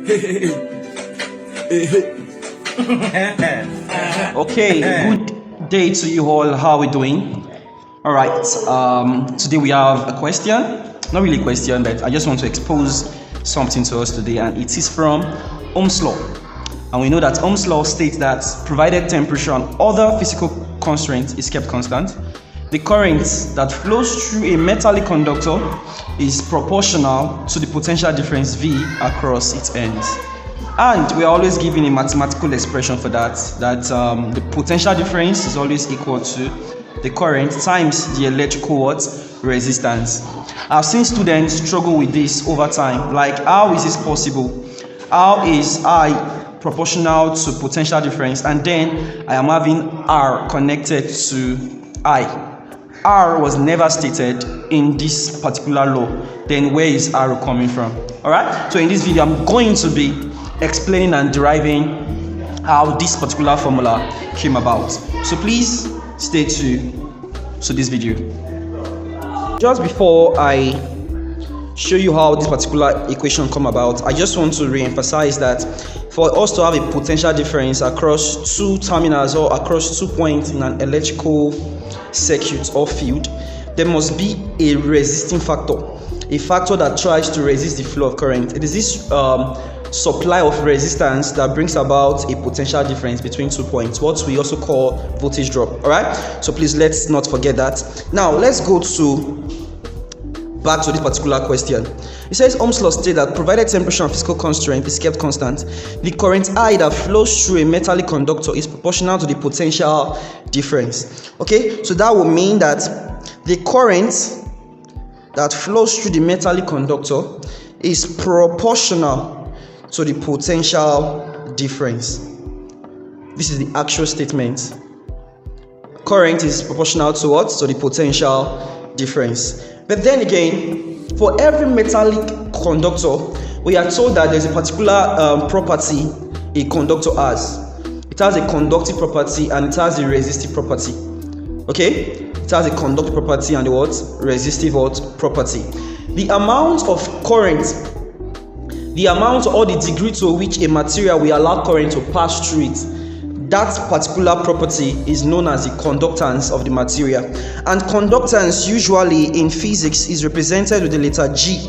Okay, good day to you all. How are we doing? All right. Today we have a question. Not really a question, but I just want to expose something to us today, and it is from Ohm's Law. And we know that Ohm's Law states that provided temperature and other physical constraints is kept constant, the current that flows through a metallic conductor is proportional to the potential difference V across its ends. And we are always given a mathematical expression for that, the potential difference is always equal to the current times the electrical resistance. I've seen students struggle with this over time, like how is this possible? How is I proportional to potential difference, and then I am having R connected to I? R was never stated in this particular law. Then where is R coming from? Alright, so in this video I'm going to be explaining and deriving how this particular formula came about. So please stay tuned to this video. Just before I show you how this particular equation come about, I just want to re-emphasize that for us to have a potential difference across two terminals or across 2 points in an electrical circuit or field, there must be a resisting factor, a factor that tries to resist the flow of current. It is this supply of resistance that brings about a potential difference between 2 points, what we also call voltage drop. All right, so please let's not forget that. Now let's go back to this particular question. It says Ohm's law states that provided temperature and physical constraint is kept constant, the current I that flows through a metallic conductor is proportional to the potential difference. Okay, so that will mean that the current that flows through the metallic conductor is proportional to the potential difference. This is the actual statement. Current is proportional to what? To the potential difference. But then again, for every metallic conductor, we are told that there's a particular property a conductor has. It has a conductive property and it has a resistive property. Okay? It has a conductive property and the what? Resistive what? Property. The amount of current, the amount or the degree to which a material will allow current to pass through it, that particular property is known as the conductance of the material. And conductance usually in physics is represented with the letter G,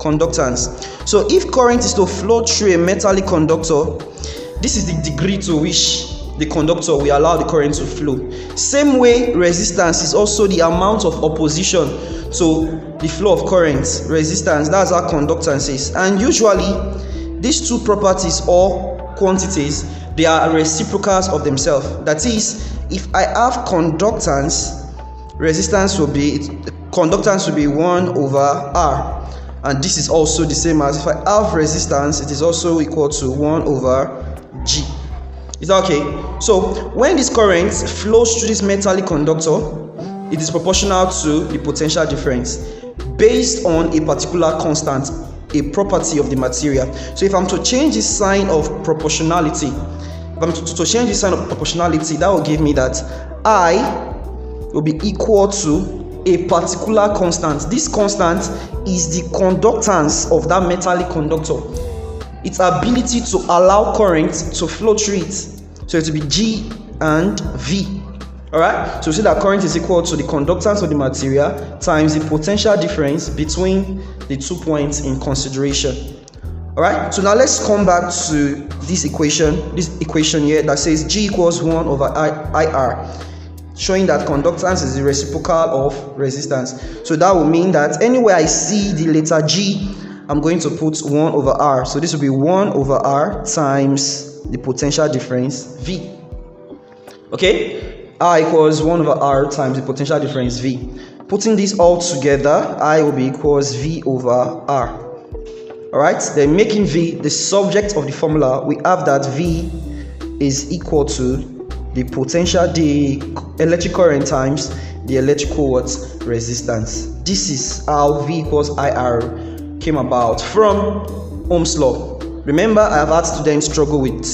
conductance. So if current is to flow through a metallic conductor, this is the degree to which the conductor will allow the current to flow. Same way, resistance is also the amount of opposition to the flow of current. Resistance, that's how conductance is. And usually, these two properties or quantities, they are reciprocals of themselves. That is, if I have conductance, conductance will be 1 over R. And this is also the same as if I have resistance, it is also equal to 1 over G. Is that okay? So when this current flows through this metallic conductor, it is proportional to the potential difference based on a particular constant, a property of the material. So if I'm to change the sign of proportionality, that will give me that I will be equal to a particular constant. This constant is the conductance of that metallic conductor, its ability to allow current to flow through it. So it will be G and V. Alright, so we see that current is equal to the conductance of the material times the potential difference between the 2 points in consideration. Alright, so now let's come back to this equation here that says G equals 1 over IR, showing that conductance is the reciprocal of resistance. So that will mean that anywhere I see the letter G, I'm going to put 1 over R. So this will be 1 over R times the potential difference V. Okay, I equals 1 over R times the potential difference V. Putting this all together, I will be equals V over R. Alright, then making V the subject of the formula, we have that V is equal to the potential, the electric current times the electrical resistance. This is how V equals IR came about from Ohm's law. Remember, I have had students struggle with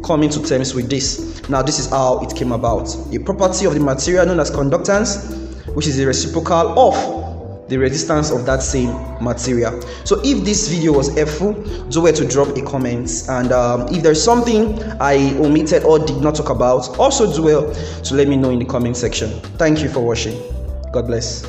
coming to terms with this. Now this is how it came about. A property of the material known as conductance, which is a reciprocal of the resistance of that same material. So if this video was helpful, do well to drop a comment, and if there's something I omitted or did not talk about, also do well to let me know in the comment section. Thank you for watching. God bless.